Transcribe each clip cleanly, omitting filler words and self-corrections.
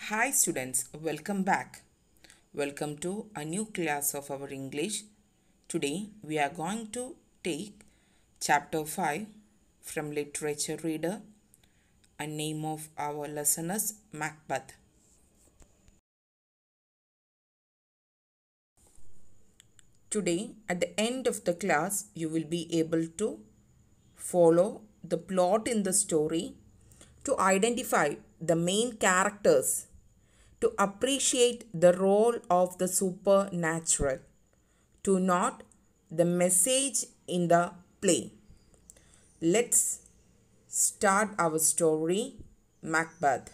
Hi students, welcome back. Welcome to a new class of our English. Today we are going to take chapter 5 from literature reader and name of our lesson is Macbeth. Today at the end of the class you will be able to follow the plot in the story, to identify the main characters, to appreciate the role of the supernatural, to note the message in the play. Let's start our story, Macbeth.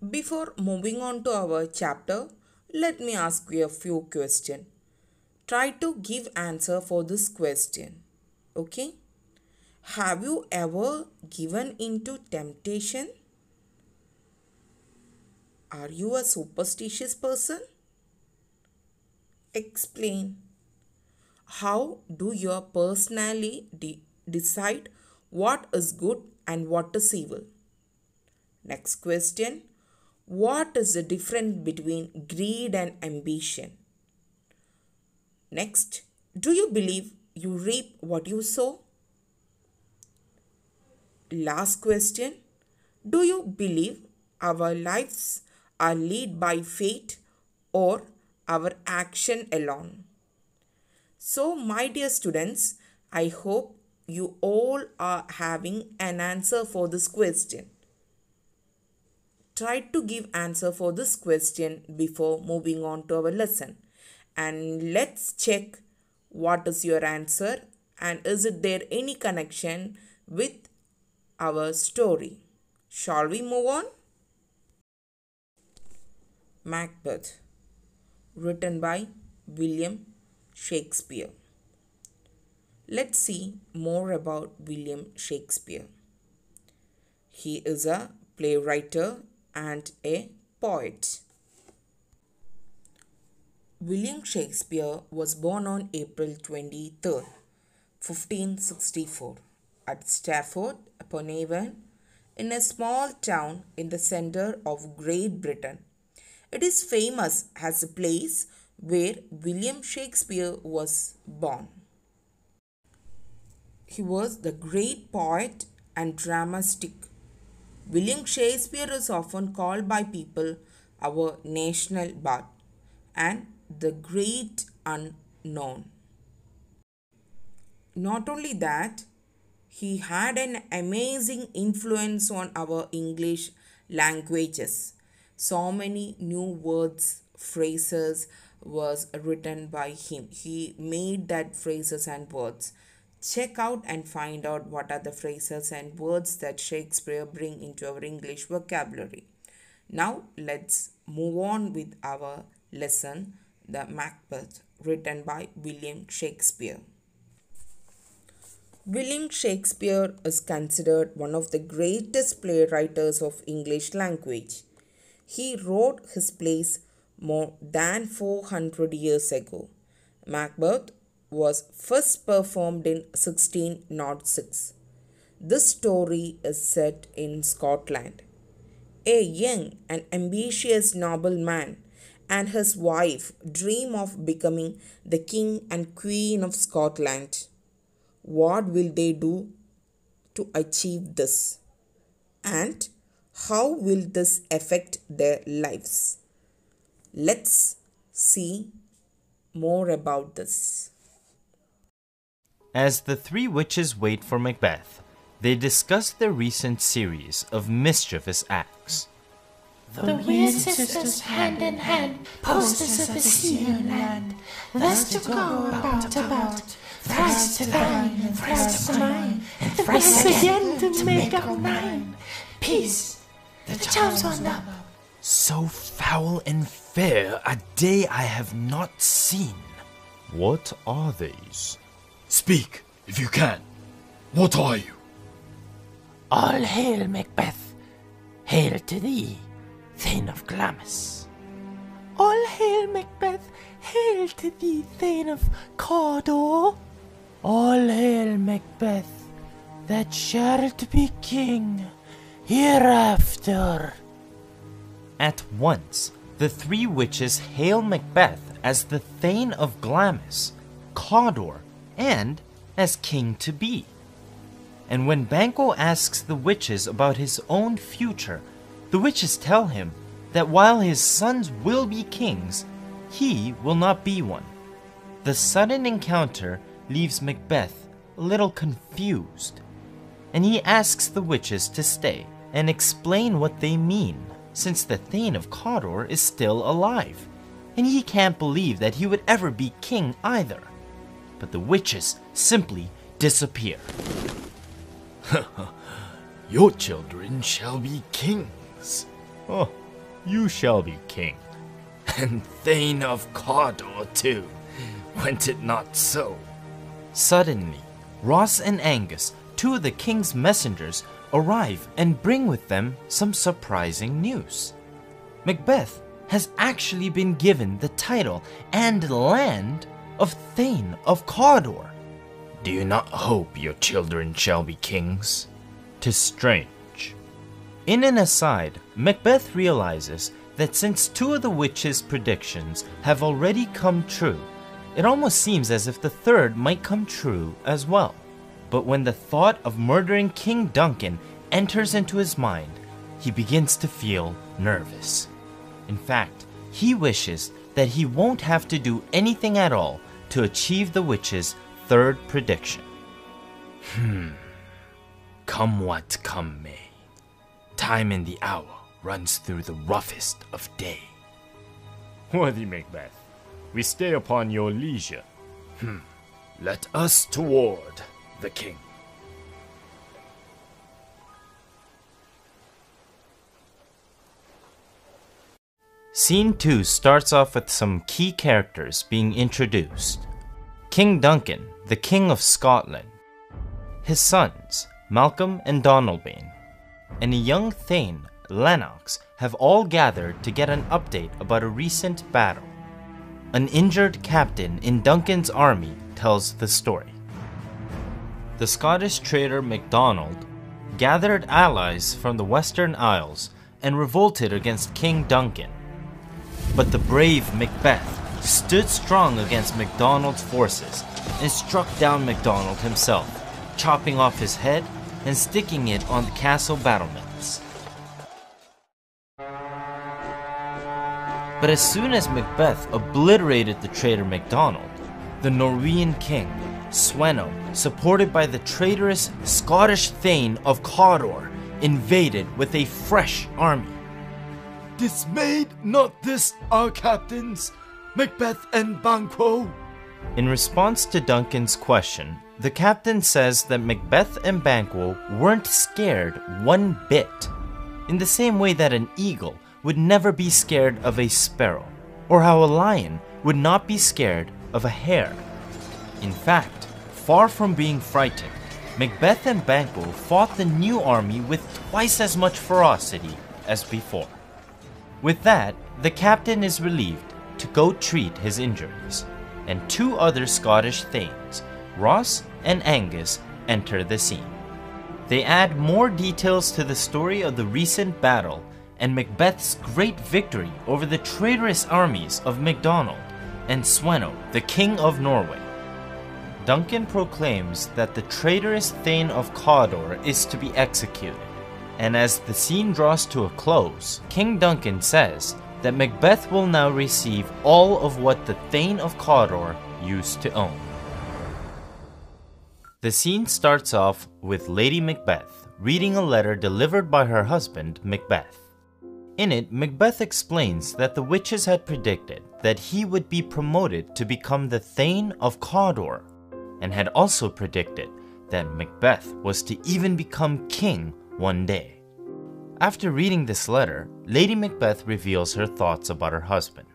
Before moving on to our chapter, let me ask you a few questions. Try to give answer for this question. Okay? Have you ever given into temptation? Are you a superstitious person? Explain. How do you personally decide what is good and what is evil? Next question. What is the difference between greed and ambition? Next, do you believe you reap what you sow? Last question. Do you believe our lives are led by fate or our action alone? So, my dear students, I hope you all are having an answer for this question. Try to give answer for this question before moving on to our lesson. And let's check what is your answer and is it there any connection with our story. Shall we move on? Macbeth, written by William Shakespeare. Let's see more about William Shakespeare. He is a playwright and a poet. William Shakespeare was born on April 23rd, 1564 at Stratford-upon-Avon in a small town in the center of Great Britain. It is famous as a place where William Shakespeare was born. He was the great poet and dramatic. William Shakespeare is often called by people our national bard and the great unknown. Not only that, he had an amazing influence on our English languages. So many new words, phrases was written by him. He made that phrases and words. Check out and find out what are the phrases and words that Shakespeare bring into our English vocabulary. Now let's move on with our lesson, the Macbeth, written by William Shakespeare. William Shakespeare is considered one of the greatest playwrights of English language. He wrote his plays more than 400 years ago. Macbeth was first performed in 1606. This story is set in Scotland. A young and ambitious nobleman and his wife dream of becoming the king and queen of Scotland. What will they do to achieve this? And how will this affect their lives? Let's see more about this. As the three witches wait for Macbeth, they discuss their recent series of mischievous acts. The weird sisters, hand in hand, posters of the sea and land, thus to go about, thrice to thine, and thrice to mine, and thrice again to make up nine. Peace, the charms wound up. So foul and fair a day I have not seen. What are these? Speak, if you can. What are you? All hail, Macbeth. Hail to thee, Thane of Glamis. All hail, Macbeth. Hail to thee, Thane of Cawdor. All hail, Macbeth, that shalt be king. hereafter. At once, the three witches hail Macbeth as the Thane of Glamis, Cawdor, and as king-to-be. And when Banquo asks the witches about his own future, the witches tell him that while his sons will be kings, he will not be one. The sudden encounter leaves Macbeth a little confused, and he asks the witches to stay and explain what they mean, since the Thane of Cawdor is still alive, and he can't believe that he would ever be king either. But the witches simply disappear. Your children shall be kings. Oh, you shall be king. And Thane of Cawdor too, went it not so? Suddenly, Ross and Angus, two of the king's messengers, arrive and bring with them some surprising news. Macbeth has actually been given the title and land of Thane of Cawdor. Do you not hope your children shall be kings? 'Tis strange. In an aside, Macbeth realizes that since two of the witches' predictions have already come true, it almost seems as if the third might come true as well. But when the thought of murdering King Duncan enters into his mind, he begins to feel nervous. In fact, he wishes that he won't have to do anything at all to achieve the witches' third prediction. Come what come may, time in the hour runs through the roughest of day. Worthy Macbeth, we stay upon your leisure. Let us toward the king. Scene 2 starts off with some key characters being introduced. King Duncan, the King of Scotland, his sons, Malcolm and Donalbain, and a young Thane, Lennox, have all gathered to get an update about a recent battle. An injured captain in Duncan's army tells the story. The Scottish trader MacDonald gathered allies from the Western Isles and revolted against King Duncan. But the brave Macbeth stood strong against MacDonald's forces and struck down MacDonald himself, chopping off his head and sticking it on the castle battlements. But as soon as Macbeth obliterated the traitor MacDonald, the Norwegian king, Sweno, supported by the traitorous Scottish Thane of Cawdor, invaded with a fresh army. Dismayed not this our captains, Macbeth and Banquo? In response to Duncan's question, the captain says that Macbeth and Banquo weren't scared one bit, in the same way that an eagle would never be scared of a sparrow, or how a lion would not be scared of a hare. In fact, far from being frightened, Macbeth and Banquo fought the new army with twice as much ferocity as before. With that, the captain is relieved to go treat his injuries, and two other Scottish Thanes, Ross and Angus, enter the scene. They add more details to the story of the recent battle and Macbeth's great victory over the traitorous armies of MacDonald and Sweno, the King of Norway. Duncan proclaims that the traitorous Thane of Cawdor is to be executed, and as the scene draws to a close, King Duncan says that Macbeth will now receive all of what the Thane of Cawdor used to own. The scene starts off with Lady Macbeth reading a letter delivered by her husband, Macbeth. In it, Macbeth explains that the witches had predicted that he would be promoted to become the Thane of Cawdor, and had also predicted that Macbeth was to even become king one day. After reading this letter, Lady Macbeth reveals her thoughts about her husband.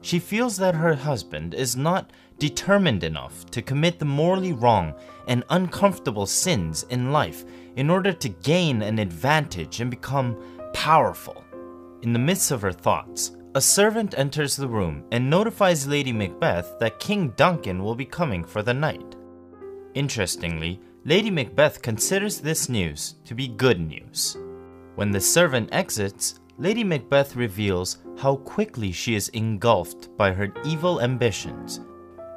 She feels that her husband is not determined enough to commit the morally wrong and uncomfortable sins in life in order to gain an advantage and become powerful. In the midst of her thoughts, a servant enters the room and notifies Lady Macbeth that King Duncan will be coming for the night. Interestingly, Lady Macbeth considers this news to be good news. When the servant exits, Lady Macbeth reveals how quickly she is engulfed by her evil ambitions.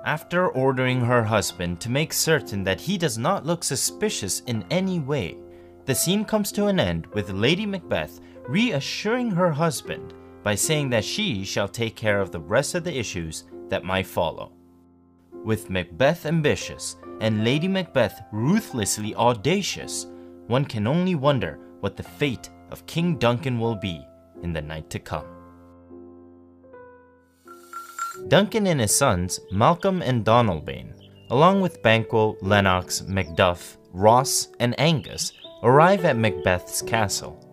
After ordering her husband to make certain that he does not look suspicious in any way, the scene comes to an end with Lady Macbeth reassuring her husband by saying that she shall take care of the rest of the issues that might follow. With Macbeth ambitious and Lady Macbeth ruthlessly audacious, one can only wonder what the fate of King Duncan will be in the night to come. Duncan and his sons, Malcolm and Donalbain, along with Banquo, Lennox, Macduff, Ross, and Angus, arrive at Macbeth's castle.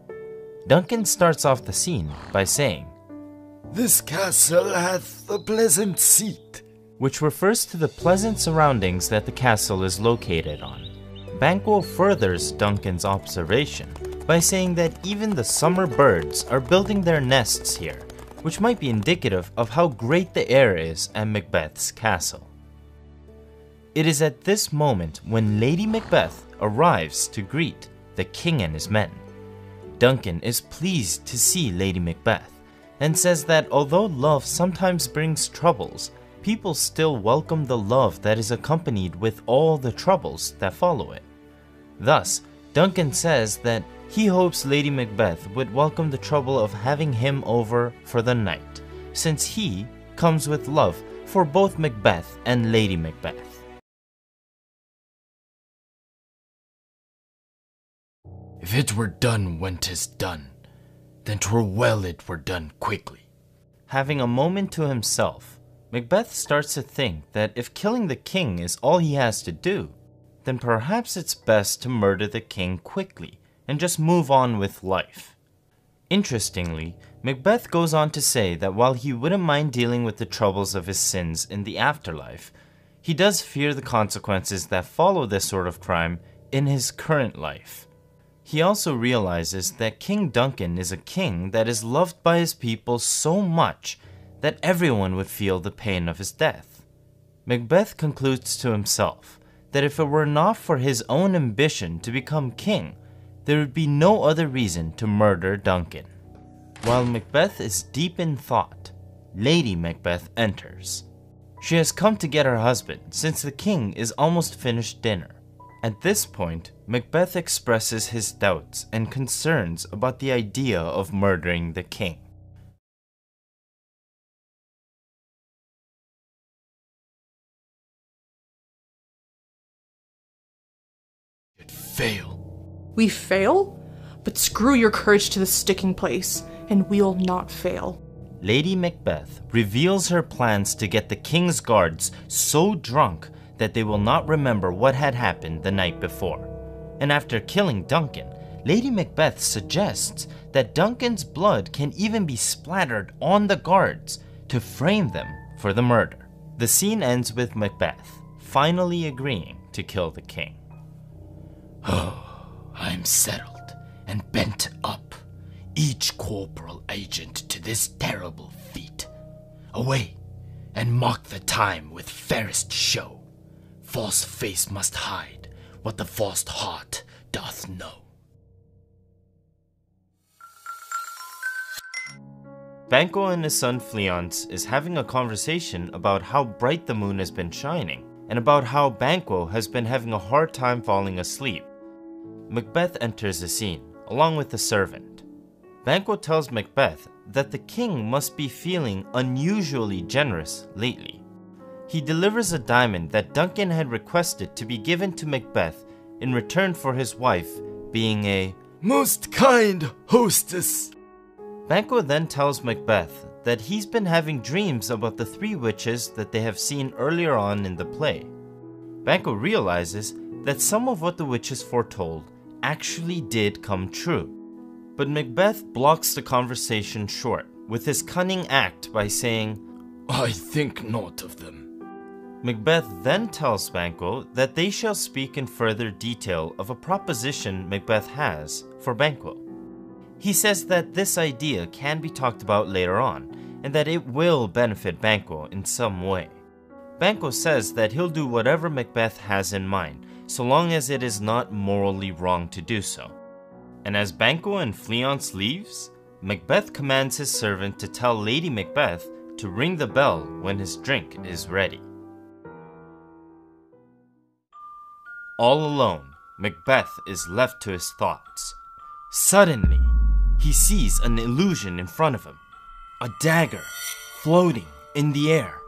Duncan starts off the scene by saying, "This castle hath a pleasant seat," which refers to the pleasant surroundings that the castle is located on. Banquo furthers Duncan's observation by saying that even the summer birds are building their nests here, which might be indicative of how great the air is at Macbeth's castle. It is at this moment when Lady Macbeth arrives to greet the king and his men. Duncan is pleased to see Lady Macbeth and says that although love sometimes brings troubles, people still welcome the love that is accompanied with all the troubles that follow it. Thus, Duncan says that he hopes Lady Macbeth would welcome the trouble of having him over for the night, since he comes with love for both Macbeth and Lady Macbeth. "If it were done when 'tis done, then 'twere well it were done quickly." Having a moment to himself, Macbeth starts to think that if killing the king is all he has to do, then perhaps it's best to murder the king quickly and just move on with life. Interestingly, Macbeth goes on to say that while he wouldn't mind dealing with the troubles of his sins in the afterlife, he does fear the consequences that follow this sort of crime in his current life. He also realizes that King Duncan is a king that is loved by his people so much that everyone would feel the pain of his death. Macbeth concludes to himself that if it were not for his own ambition to become king, there would be no other reason to murder Duncan. While Macbeth is deep in thought, Lady Macbeth enters. She has come to get her husband since the king is almost finished dinner. At this point, Macbeth expresses his doubts and concerns about the idea of murdering the king. It fail. We fail? But screw your courage to the sticking place, and we'll not fail. Lady Macbeth reveals her plans to get the king's guards so drunk that they will not remember what had happened the night before. And after killing Duncan, Lady Macbeth suggests that Duncan's blood can even be splattered on the guards to frame them for the murder. The scene ends with Macbeth finally agreeing to kill the king. "Oh, I'm settled and bent up, each corporal agent to this terrible feat. Away, and mark the time with fairest show. False face must hide what the false heart doth know." Banquo and his son Fleance is having a conversation about how bright the moon has been shining, and about how Banquo has been having a hard time falling asleep. Macbeth enters the scene, along with the servant. Banquo tells Macbeth that the king must be feeling unusually generous lately. He delivers a diamond that Duncan had requested to be given to Macbeth in return for his wife being a "Most kind hostess." Banquo then tells Macbeth that he's been having dreams about the three witches that they have seen earlier on in the play. Banquo realizes that some of what the witches foretold actually did come true. But Macbeth blocks the conversation short with his cunning act by saying, "I think not of them." Macbeth then tells Banquo that they shall speak in further detail of a proposition Macbeth has for Banquo. He says that this idea can be talked about later on, and that it will benefit Banquo in some way. Banquo says that he'll do whatever Macbeth has in mind, so long as it is not morally wrong to do so. And as Banquo and Fleance leaves, Macbeth commands his servant to tell Lady Macbeth to ring the bell when his drink is ready. All alone, Macbeth is left to his thoughts. Suddenly, he sees an illusion in front of him. A dagger floating in the air,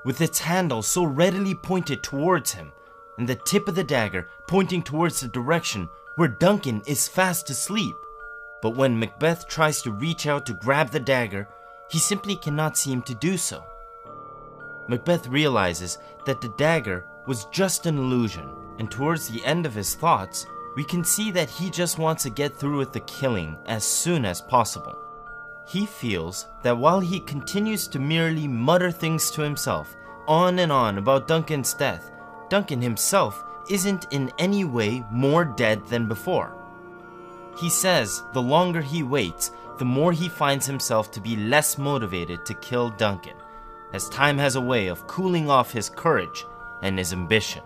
with its handle so readily pointed towards him, and the tip of the dagger pointing towards the direction where Duncan is fast asleep. But when Macbeth tries to reach out to grab the dagger, he simply cannot seem to do so. Macbeth realizes that the dagger was just an illusion, and towards the end of his thoughts, we can see that he just wants to get through with the killing as soon as possible. He feels that while he continues to merely mutter things to himself, on and on about Duncan's death, Duncan himself isn't in any way more dead than before. He says the longer he waits, the more he finds himself to be less motivated to kill Duncan, as time has a way of cooling off his courage and his ambition.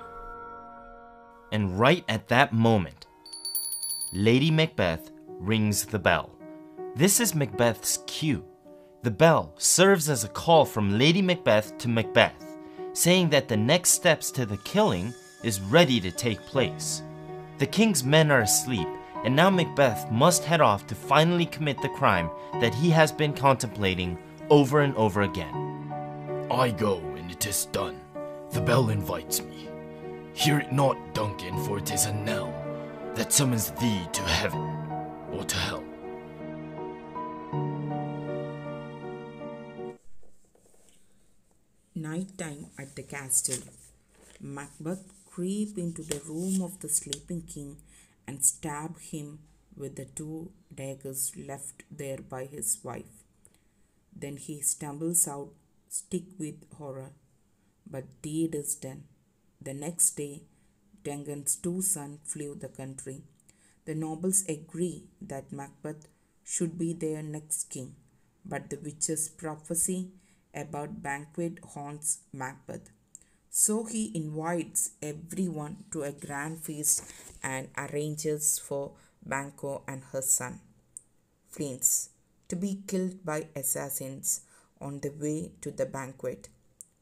And right at that moment, Lady Macbeth rings the bell. This is Macbeth's cue. The bell serves as a call from Lady Macbeth to Macbeth, saying that the next steps to the killing is ready to take place. The king's men are asleep, and now Macbeth must head off to finally commit the crime that he has been contemplating over and over again. I go, and it is done. The bell invites me. Hear it not, Duncan, for it is a knell that summons thee to heaven or to hell. Nighttime at the castle. Macbeth creep into the room of the sleeping king and stab him with the 2 daggers left there by his wife. Then he stumbles out, sick with horror. But deed is done. The next day, Duncan's 2 sons flew the country. The nobles agree that Macbeth should be their next king, but the witch's prophecy about Banquo haunts Macbeth. So he invites everyone to a grand feast and arranges for Banquo and her son, Fleance, to be killed by assassins on the way to the banquet.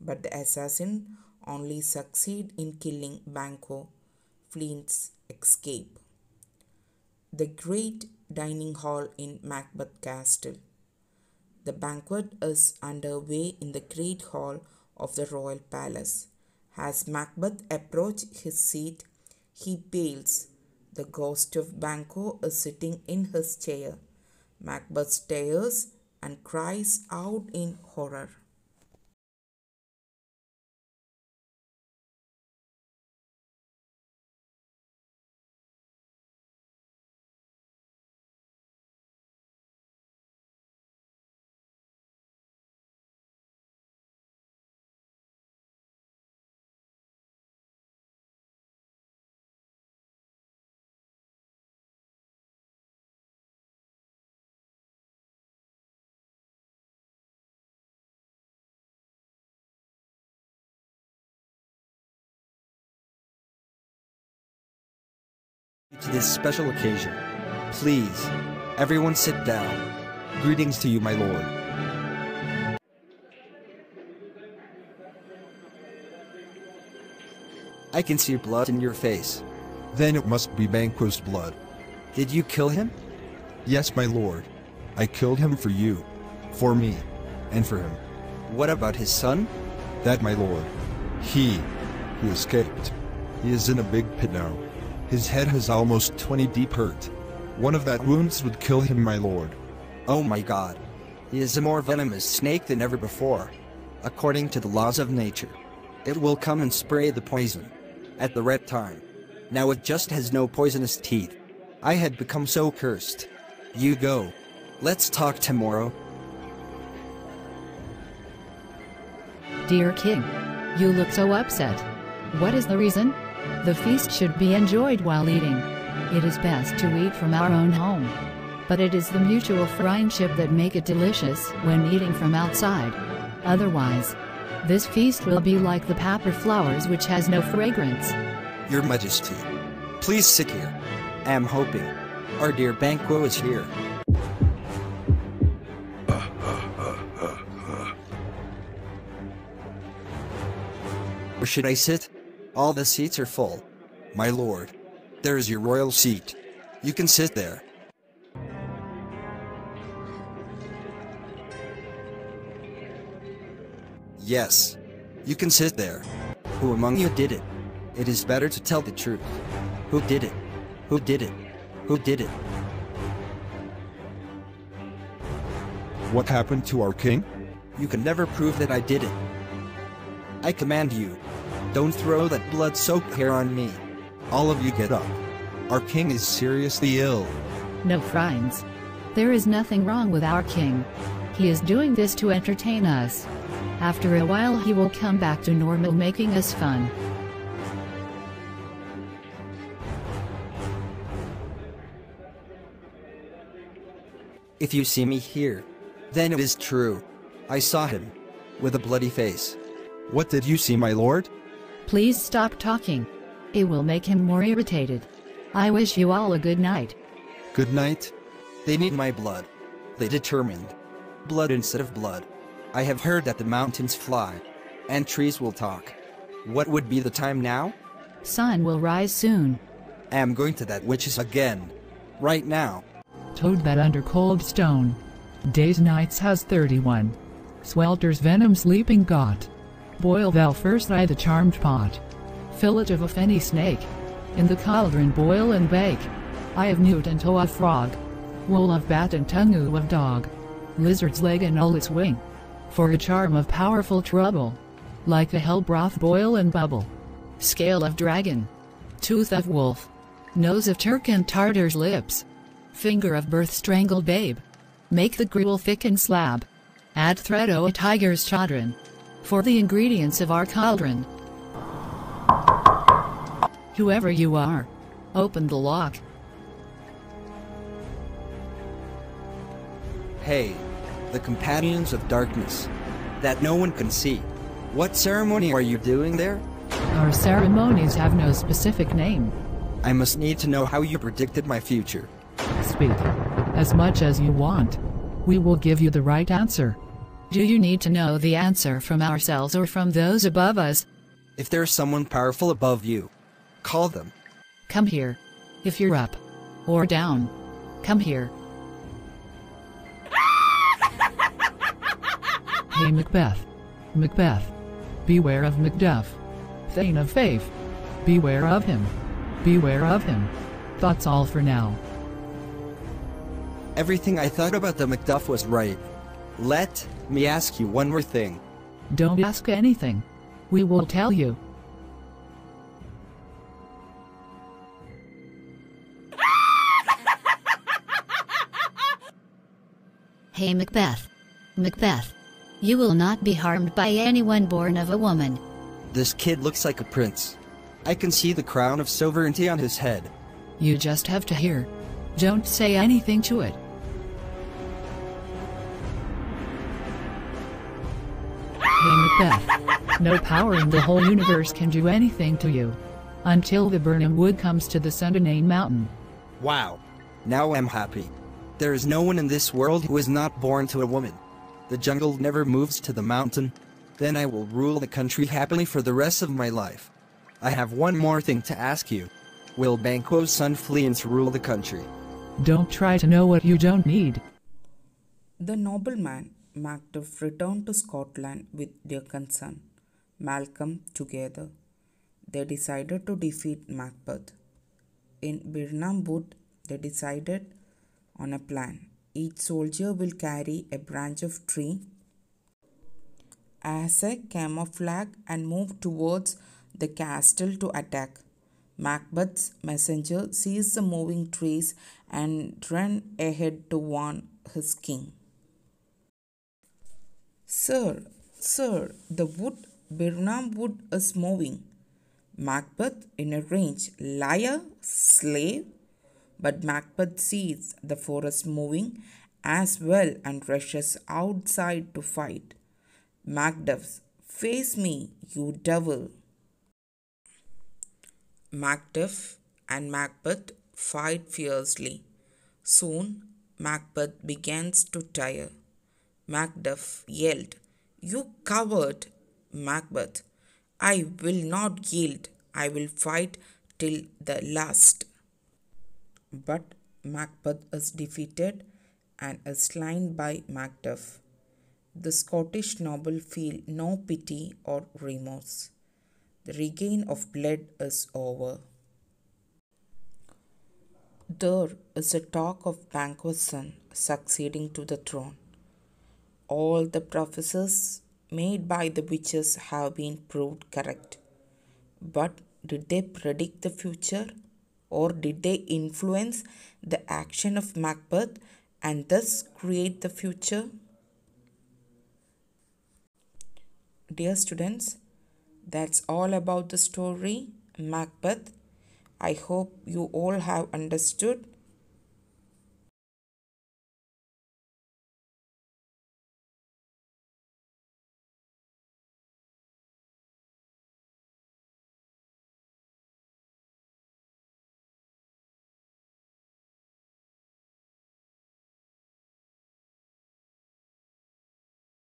But the assassin only succeed in killing Banquo. Fleance escape. The great dining hall in Macbeths Castle. The banquet is underway in the great hall of the royal palace. As Macbeth approaches his seat, he pales. The ghost of Banquo is sitting in his chair. Macbeth stares and cries out in horror. To this special occasion, please, everyone sit down. Greetings to you, my lord. I can see blood in your face. Then it must be Banquo's blood. Did you kill him? Yes, my lord. I killed him for you, for me, and for him. What about his son? That, my lord. He escaped. He is in a big pit now. His head has almost 20 deep hurt. One of that wounds would kill him, my lord. Oh my god. He is a more venomous snake than ever before. According to the laws of nature, it will come and spray the poison at the right time. Now it just has no poisonous teeth. I had become so cursed. You go. Let's talk tomorrow. Dear King, you look so upset. What is the reason? The feast should be enjoyed while eating. It is best to eat from our own home. But it is the mutual friendship that make it delicious when eating from outside. Otherwise, this feast will be like the paper flowers which has no fragrance. Your Majesty, please sit here. I am hoping Our dear Banquo is here. Where should I sit? All the seats are full. My lord, there is your royal seat. You can sit there. Yes, you can sit there. Who among you did it? It is better to tell the truth. Who did it? Who did it? Who did it? What happened to our king? You can never prove that I did it. I command you, don't throw that blood-soaked hair on me. All of you get up. Our king is seriously ill. No, friends. There is nothing wrong with our king. He is doing this to entertain us. After a while he will come back to normal, making us fun. If you see me here, then it is true. I saw him, with a bloody face. What did you see, my lord? Please stop talking. It will make him more irritated. I wish you all a good night. Good night. They need my blood. They determined. Blood instead of blood. I have heard that the mountains fly, and trees will talk. What would be the time now? Sun will rise soon. I am going to that witch's again. Right now. Toad that under cold stone. Days nights has 31. Swelter's venom's leaping got. Boil thou first I the charmed pot. Fillet of a fenny snake. In the cauldron boil and bake. Eye of newt and toe of frog. Wool of bat and tongue of dog. Lizard's leg and all its wing. For a charm of powerful trouble. Like the hell broth boil and bubble. Scale of dragon. Tooth of wolf. Nose of Turk and Tartar's lips. Finger of birth strangled babe. Make the gruel thick and slab. Add thread o' a tiger's chaudron. For the ingredients of our cauldron. Whoever you are, open the lock. Hey, the companions of darkness, that no one can see. What ceremony are you doing there? Our ceremonies have no specific name. I must need to know how you predicted my future. Speak. As much as you want. We will give you the right answer. Do you need to know the answer from ourselves or from those above us? If there's someone powerful above you, call them. Come here. If you're up. Or down. Come here. Hey Macbeth. Macbeth. Beware of Macduff. Thane of Faith. Beware of him. Beware of him. That's all for now. Everything I thought about the Macduff was right. Let me ask you one more thing. Don't ask anything. We will tell you. Hey Macbeth. Macbeth. You will not be harmed by anyone born of a woman. This kid looks like a prince. I can see the crown of sovereignty on his head. You just have to hear. Don't say anything to it. Hey Macbeth. No power in the whole universe can do anything to you. Until the Burnham Wood comes to the Sundanane Mountain. Wow. Now I'm happy. There is no one in this world who is not born to a woman. The jungle never moves to the mountain. Then I will rule the country happily for the rest of my life. I have one more thing to ask you. Will Banquo's son flee and rule the country? Don't try to know what you don't need. The nobleman Macbeth returned to Scotland with their son, Malcolm, together. They decided to defeat Macbeth. In Birnam Wood, they decided on a plan. Each soldier will carry a branch of tree as a camouflage and move towards the castle to attack. Macbeth's messenger sees the moving trees and ran ahead to warn his king. Sir, the wood, Birnam Wood, is moving. Macbeth in a rage, liar, slave. But Macbeth sees the forest moving as well and rushes outside to fight. Macduff, face me, you devil. Macduff and Macbeth fight fiercely. Soon, Macbeth begins to tire. Macduff yelled, "You coward!" Macbeth, "I will not yield. I will fight till the last." But Macbeth is defeated and is slain by Macduff. The Scottish noble feel no pity or remorse. The regain of blood is over. There is a talk of Banquo's son succeeding to the throne. All the prophecies made by the witches have been proved correct. But did they predict the future, or did they influence the action of Macbeth and thus create the future? Dear students, that's all about the story Macbeth. I hope you all have understood